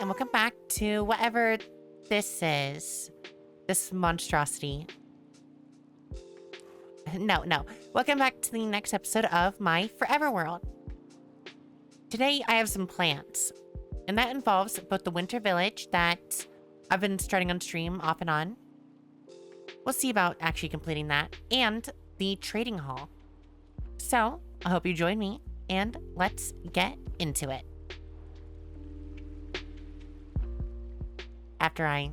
and welcome back to whatever this is. This monstrosity. No. Welcome back to the next episode of my Forever World. Today, I have some plans, and that involves both the winter village that I've been starting on stream off and on. We'll see about actually completing that, and the trading hall. So, I hope you join me, and let's get into it. After I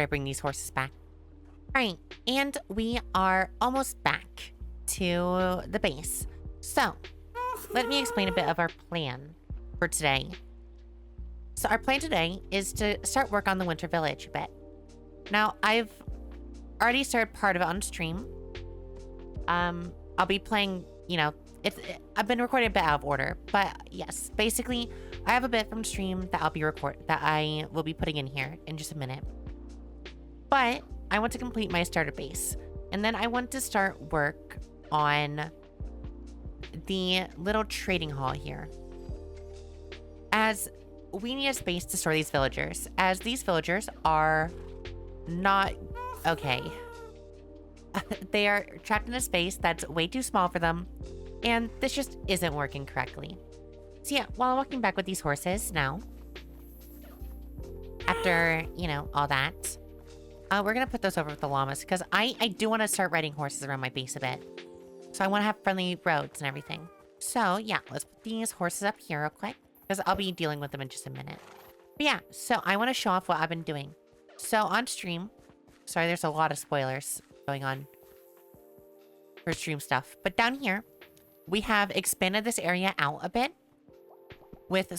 bring these horses back. All right, and we are almost back to the base. So, let me explain a bit of our plan for today. So our plan today is to start work on the winter village a bit. Now, I've already started part of it on stream. I'll be playing, I've been recording a bit out of order, but yes, basically, I have a bit from stream that I will be putting in here in just a minute. But I want to complete my starter base, and then I want to start work on the little trading hall here, as we need a space to store these villagers, as these villagers are not okay. They are trapped in a space that's way too small for them, and this just isn't working correctly. So yeah, while I'm walking back with these horses now, after, all that, we're going to put those over with the llamas, because I do want to start riding horses around my base a bit. So I want to have friendly roads and everything. So yeah, let's put these horses up here real quick, because I'll be dealing with them in just a minute. But yeah, so I want to show off what I've been doing. So on stream, sorry, there's a lot of spoilers going on for stream stuff. But down here, we have expanded this area out a bit with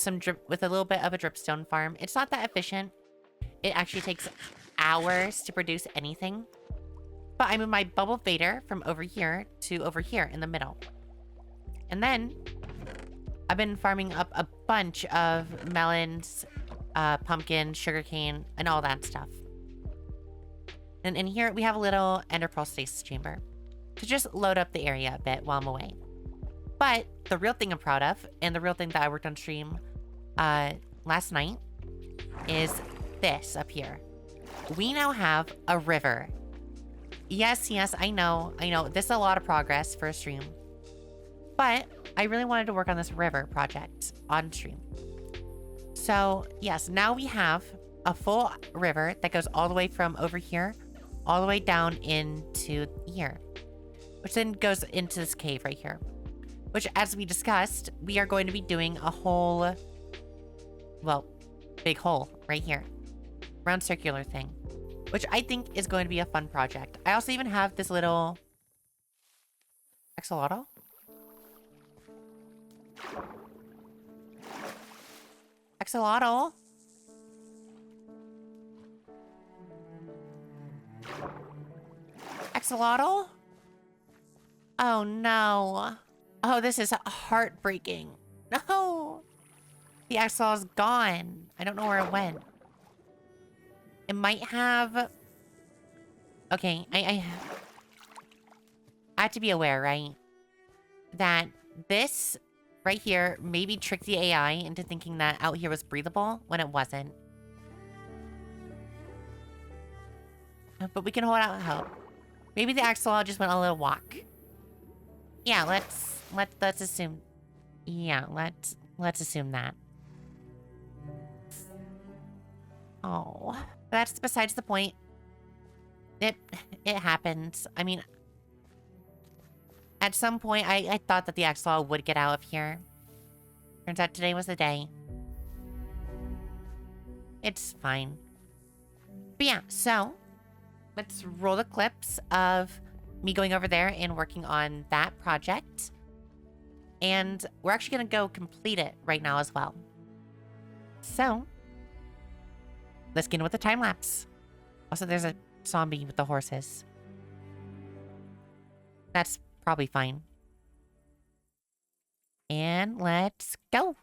with a little bit of a dripstone farm. It's not that efficient. It actually takes hours to produce anything. But I moved my bubble fader from over here to over here in the middle. And then I've been farming up a bunch of melons, pumpkin, sugarcane, and all that stuff. And in here, we have a little ender pearl stasis chamber to just load up the area a bit while I'm away. But the real thing I'm proud of, and the real thing that I worked on stream last night, is this up here. We now have a river. Yes, I know. This is a lot of progress for a stream. But I really wanted to work on this river project on stream. So, yes, now we have a full river that goes all the way from over here, all the way down into here, which then goes into this cave right here, which, as we discussed, we are going to be doing a whole, well, big hole right here, round circular thing, which I think is going to be a fun project. I also even have this little axolotl. Axolotl. Axolotl? Oh no. Oh, this is heartbreaking. No. The axolotl's gone. I don't know where it went. It might have... Okay, I have to be aware, right? That this right here maybe tricked the AI into thinking that out here was breathable when it wasn't. But we can hold out hope. Maybe the axolotl just went on a little walk. Yeah, let's assume. Yeah, let's assume that. Oh, that's besides the point. It happens. I mean, at some point, I thought that the axolotl would get out of here. Turns out today was the day. It's fine. But yeah, so let's roll the clips of me going over there and working on that project. And we're actually going to go complete it right now as well. So let's get in with the time lapse. Also, there's a zombie with the horses. That's probably fine. And let's go.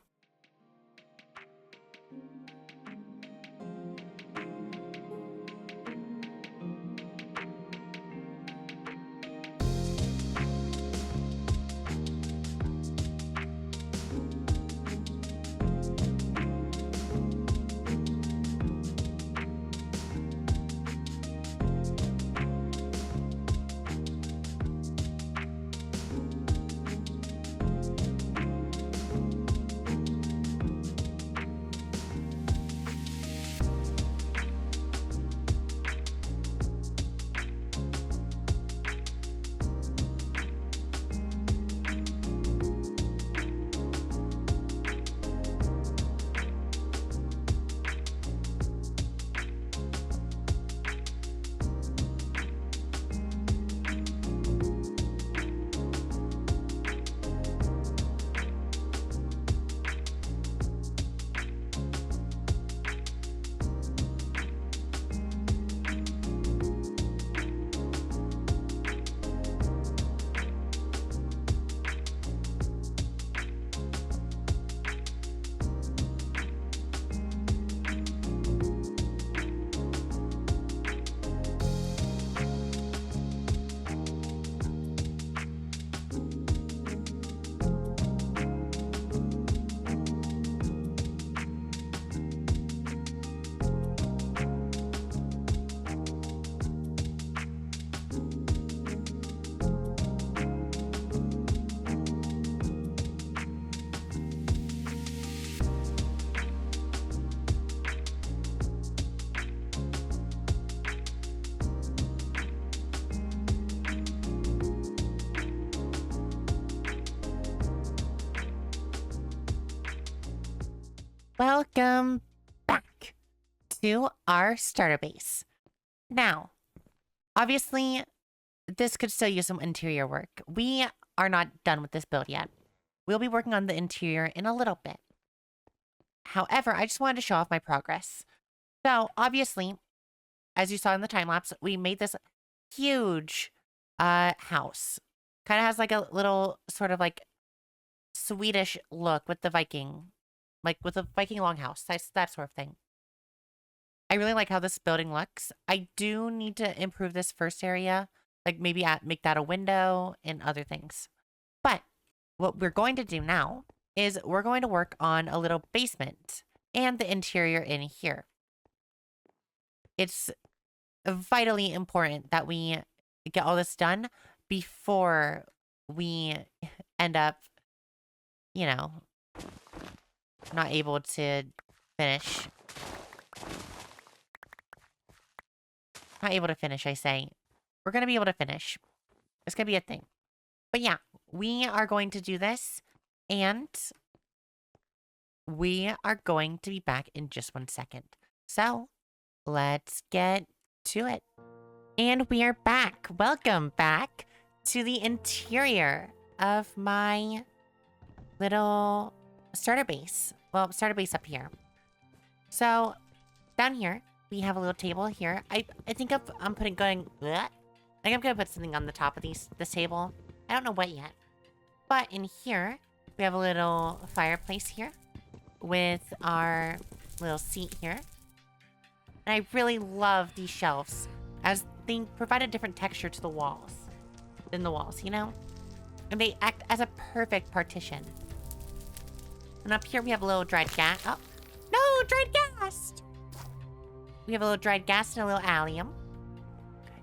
Welcome back to our starter base. Now, obviously, this could still use some interior work. We are not done with this build yet. We'll be working on the interior in a little bit. However, I just wanted to show off my progress. So, obviously, as you saw in the time lapse, we made this huge house. Kind of has like a little sort of like Swedish look with the Viking, like with a Viking longhouse, that sort of thing. I really like how this building looks. I do need to improve this first area, like maybe make that a window and other things. But what we're going to do now is we're going to work on a little basement and the interior in here. It's vitally important that we get all this done before we end up, you know, not able to finish. Not able to finish, I say. We're going to be able to finish. It's going to be a thing. But yeah, we are going to do this, and we are going to be back in just 1 second. So, let's get to it. And we are back. Welcome back to the interior of my little starter base. Well, starter base up here. So, down here, we have a little table here. I think I'm putting going. Bleh. I think I'm gonna put something on the top of this table. I don't know what yet. But in here, we have a little fireplace here with our little seat here. And I really love these shelves as they provide a different texture to the walls than the walls, you know? And they act as a perfect partition. And up here we have a little dried gas. Oh, no, dried gas! We have a little dried gas and a little allium.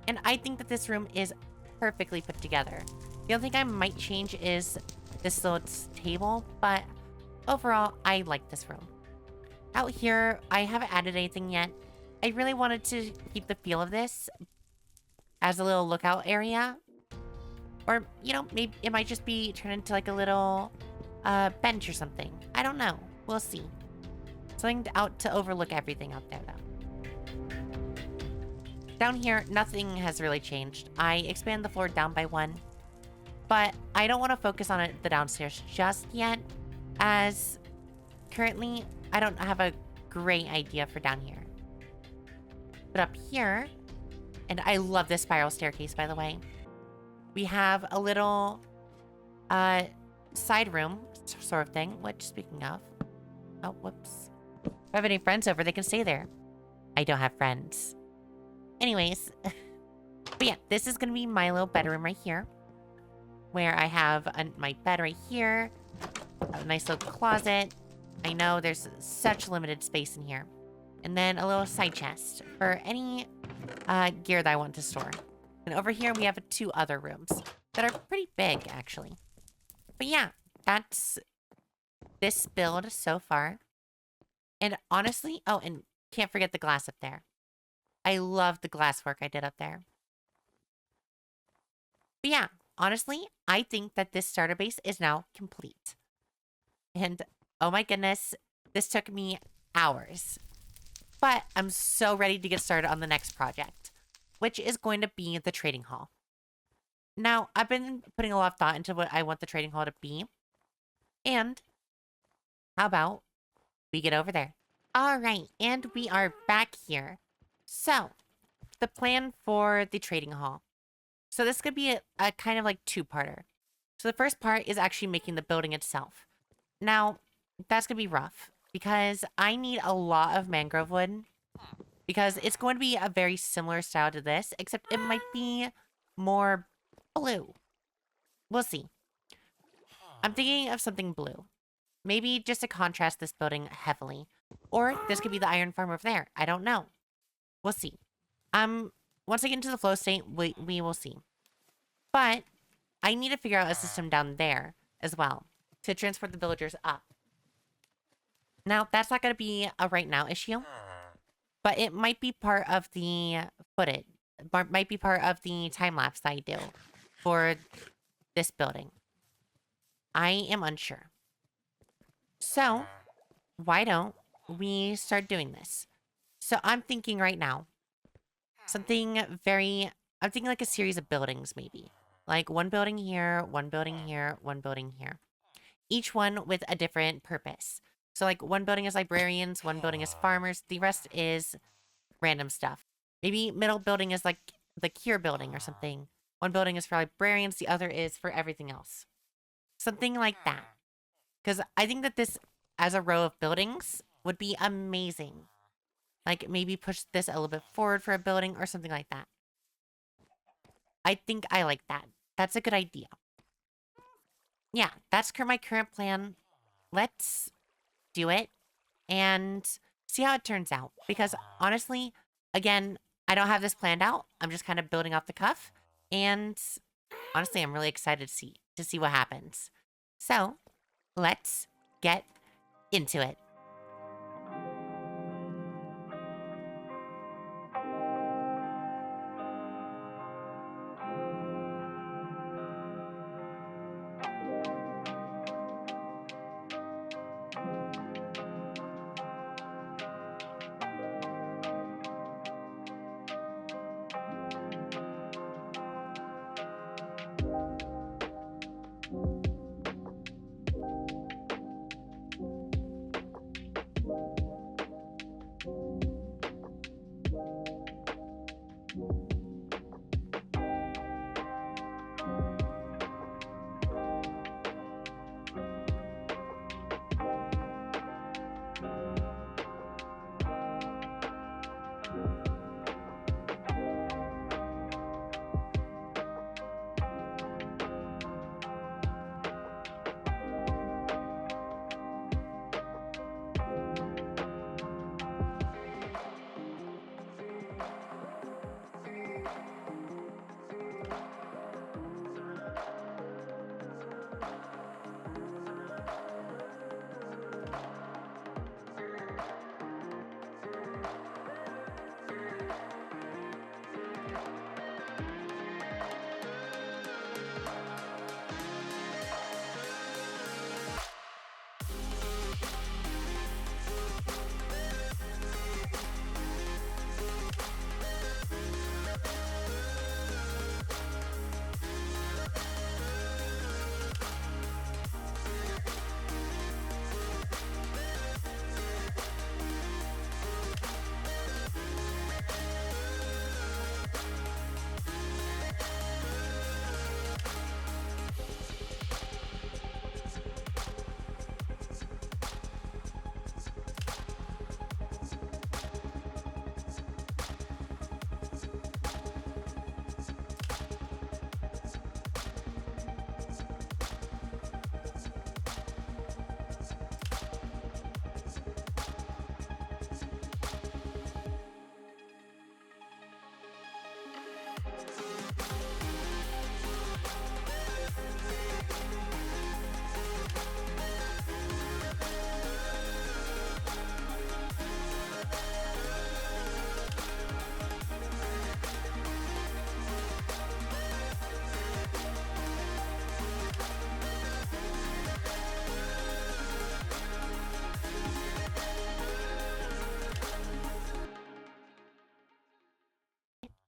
And I think that this room is perfectly put together. The only thing I might change is this little table, but overall, I like this room. Out here, I haven't added anything yet. I really wanted to keep the feel of this as a little lookout area. Or, you know, maybe it might just be turned into like a little bench or something. I don't know. We'll see. Something out to overlook everything out there, though. Down here, nothing has really changed. I expanded the floor down by 1. But I don't want to focus on the downstairs just yet, as currently I don't have a great idea for down here. But up here, and I love this spiral staircase, by the way, we have a little side room sort of thing, which, speaking of, oh, whoops. If I have any friends over, they can stay there. I don't have friends. Anyways, but yeah, this is going to be my little bedroom right here, where I have my bed right here, a nice little closet. I know there's such limited space in here. And then a little side chest for any gear that I want to store. And over here, we have 2 other rooms that are pretty big, actually. But yeah, that's this build so far. And honestly, oh, and can't forget the glass up there. I love the glass work I did up there. But yeah, honestly, I think that this starter base is now complete. And oh my goodness, this took me hours. But I'm so ready to get started on the next project, which is going to be the trading hall. Now, I've been putting a lot of thought into what I want the trading hall to be. And how about we get over there? All right, and we are back here. So, the plan for the trading hall. So this could be a kind of like 2-parter. So the first part is actually making the building itself. Now, that's going to be rough because I need a lot of mangrove wood because it's going to be a very similar style to this, except it might be more blue. We'll see. I'm thinking of something blue. Maybe just to contrast this building heavily. Or this could be the iron farm over there. I don't know. We'll see. Once I get into the flow state, we will see. But I need to figure out a system down there as well to transport the villagers up. Now, that's not going to be a right now issue, but it might be part of the footage. Might be part of the time lapse that I do for this building. I am unsure. So, why don't we start doing this. So I'm thinking right now, something very, I'm thinking like a series of buildings maybe. Like one building here, one building here, one building here. Each one with a different purpose. So like one building is librarians, one building is farmers, the rest is random stuff. Maybe middle building is like the cure building or something. One building is for librarians, the other is for everything else. Something like that. Because I think that this, as a row of buildings, would be amazing. Like maybe push this a little bit forward for a building or something like that. I think I like that. That's a good idea. Yeah, that's my current plan. Let's do it and see how it turns out. Because honestly, again, I don't have this planned out. I'm just kind of building off the cuff. And honestly, I'm really excited to see what happens. So let's get into it.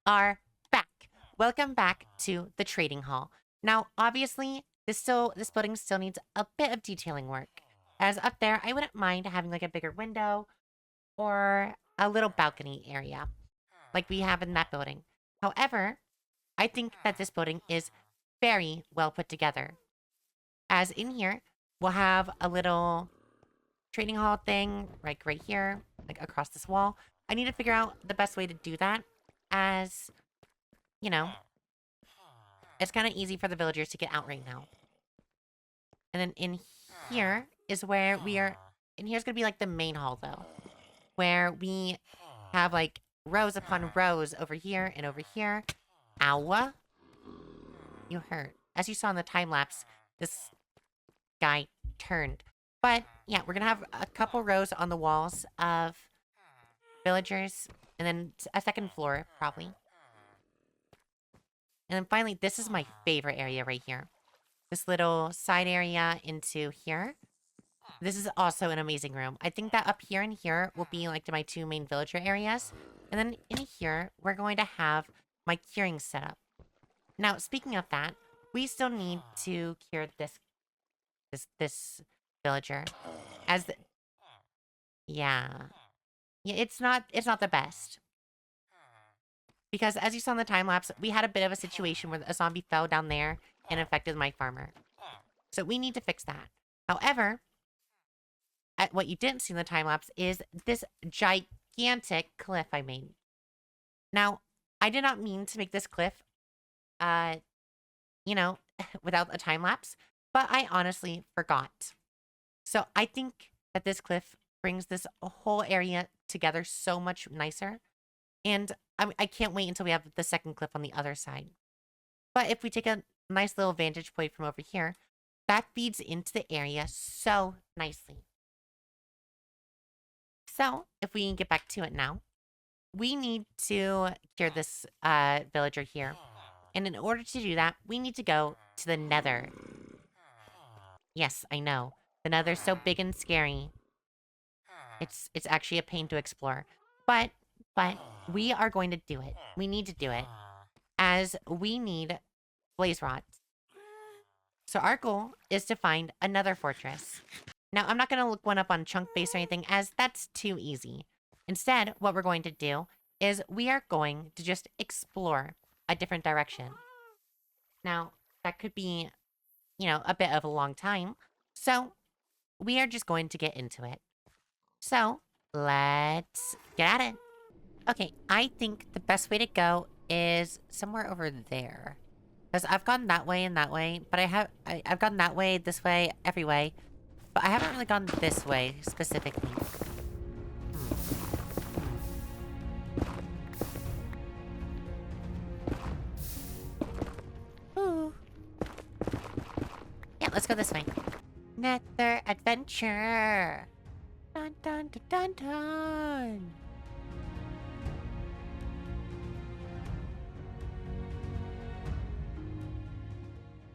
Are back. Welcome back to the trading hall. Now, obviously, this building still needs a bit of detailing work. As up there, I wouldn't mind having like a bigger window or a little balcony area like we have in that building. However, I think that this building is very well put together. As in here, we'll have a little trading hall thing like right here, like across this wall. I need to figure out the best way to do that as, you know, it's kind of easy for the villagers to get out right now. And then in here is where we are, and here's going to be like the main hall though, where we have like rows upon rows over here and over here. Ow. You hurt. As you saw in the time lapse, this guy turned. But yeah, we're going to have a couple rows on the walls of villagers, and then a second floor, probably. And then finally, this is my favorite area right here. This little side area into here. This is also an amazing room. I think that up here and here will be like my two main villager areas. And then in here, we're going to have my curing setup. Now, speaking of that, we still need to cure this villager. As the, yeah. Yeah, it's not the best. Because as you saw in the time lapse, we had a bit of a situation where a zombie fell down there and infected my farmer. So we need to fix that. However, what you didn't see in the time lapse is this gigantic cliff I made. Now, I did not mean to make this cliff, uh, you know, without a time lapse, but I honestly forgot. So I think that this cliff brings this whole area together so much nicer. And I can't wait until we have the second cliff on the other side. But if we take a nice little vantage point from over here, that feeds into the area so nicely. So if we can get back to it now, we need to cure this villager here. And in order to do that, we need to go to the nether. Yes, I know. The nether's so big and scary. It's actually a pain to explore. But we are going to do it. We need to do it. As we need blaze rods. So our goal is to find another fortress. Now, I'm not going to look one up on chunk base or anything, as that's too easy. Instead, what we're going to do is we are going to just explore a different direction. Now, that could be, a bit of a long time. So, we are just going to get into it. So, let's get at it. Okay, I think the best way to go is somewhere over there. Because I've gone that way and that way, but I've gone that way, this way, every way. But I haven't really gone this way, specifically. Ooh. Yeah, let's go this way. Nether adventure! Dun dun dun dun dun!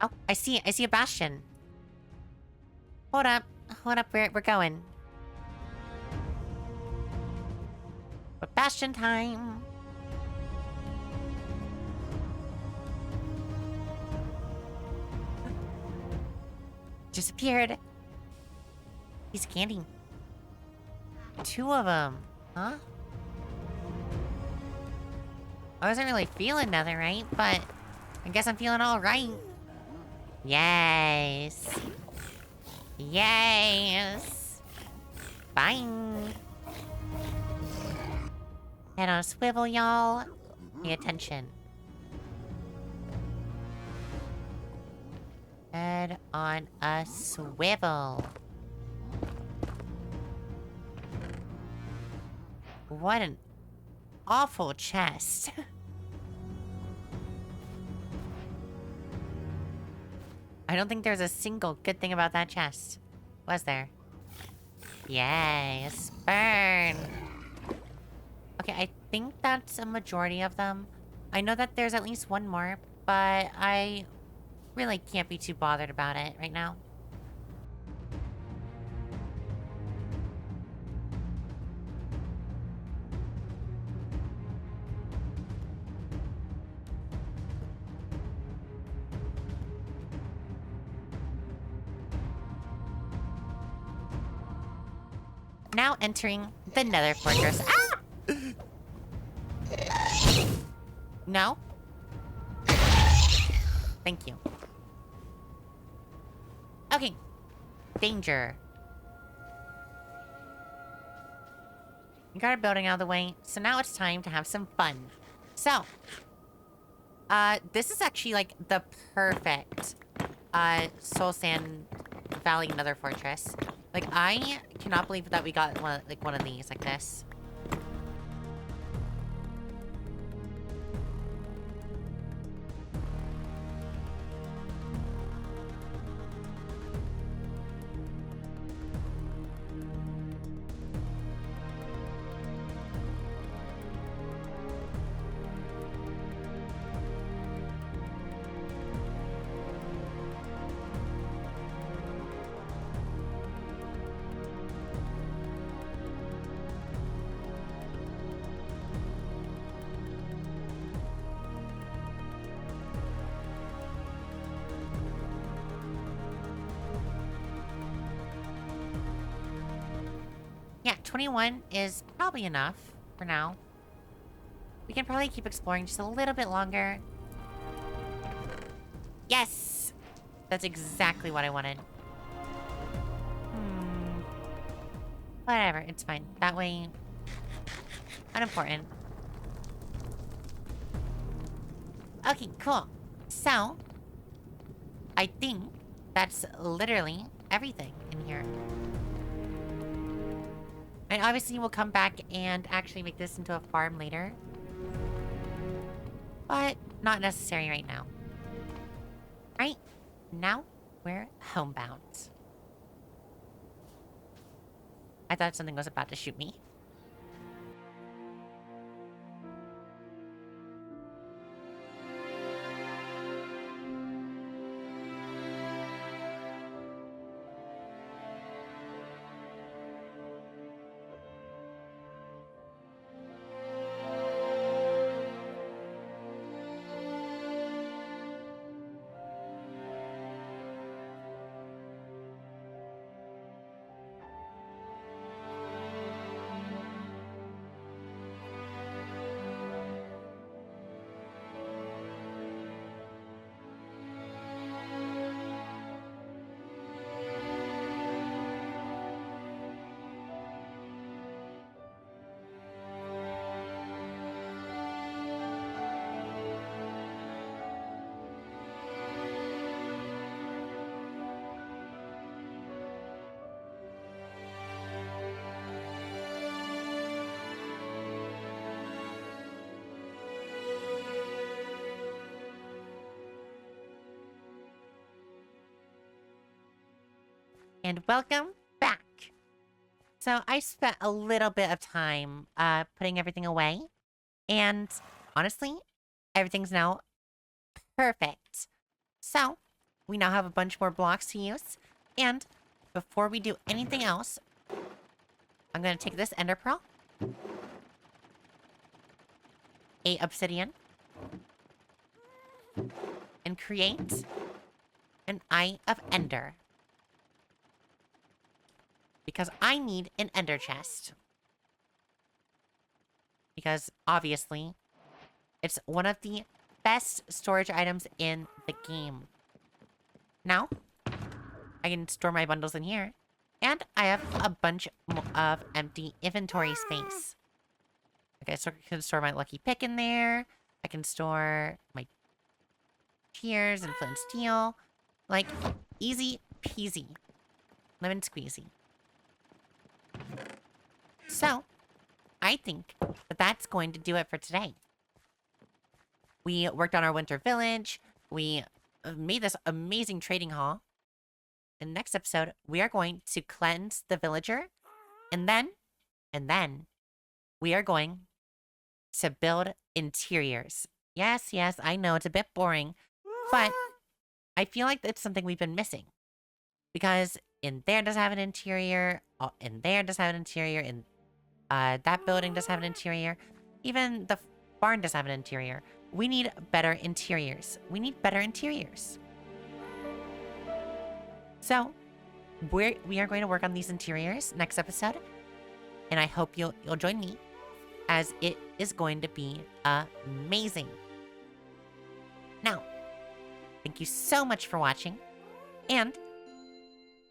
Oh, I see a bastion. Hold up, we're going. But bastion time. Disappeared. He's candy. Two of them, huh? I wasn't really feeling nothing, right? But I guess I'm feeling all right. Yes. Yes. Fine. Head on a swivel, y'all. Pay attention. Head on a swivel. What an awful chest. I don't think there's a single good thing about that chest. Was there? Yes, burn. Okay, I think that's a majority of them. I know that there's at least one more, but I really can't be too bothered about it right now. Now entering the nether fortress. Ah! No? Thank you. Okay. Danger. We got our building out of the way, so now it's time to have some fun. So, this is actually like the perfect Soul Sand Valley Nether Fortress. Like, I cannot believe that we got one of these like this. Yeah, 21 is probably enough for now. We can probably keep exploring just a little bit longer. Yes! That's exactly what I wanted. Whatever, it's fine. That way, unimportant. Okay, cool. So, I think that's literally everything in here. And obviously we'll come back and actually make this into a farm later. But not necessary right now. Right? Now, we're homebound. I thought something was about to shoot me. And welcome back. So I spent a little bit of time putting everything away. And honestly, everything's now perfect. So we now have a bunch more blocks to use. And before we do anything else, I'm going to take this ender pearl, a obsidian, and create an eye of ender. Because I need an ender chest. Because, obviously, it's one of the best storage items in the game. Now, I can store my bundles in here. And I have a bunch of empty inventory space. Okay, so I can store my lucky pick in there. I can store my shears and flint and steel. Like, easy peasy. Lemon squeezy. So, I think that that's going to do it for today. We worked on our winter village. We made this amazing trading hall. In the next episode, we are going to cleanse the villager. And then, we are going to build interiors. Yes, I know it's a bit boring, but I feel like it's something we've been missing. Because in there does have an interior, in there does have an interior, in that building does have an interior. Even the barn does have an interior. We need better interiors. We need better interiors. So, we are going to work on these interiors next episode. And I hope you'll join me, as it is going to be amazing. Now, thank you so much for watching. And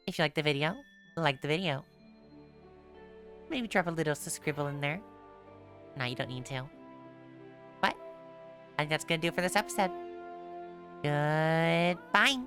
if you like the video, like the video. Maybe drop a little subscribble in there. No, you don't need to. But I think that's going to do it for this episode. Goodbye.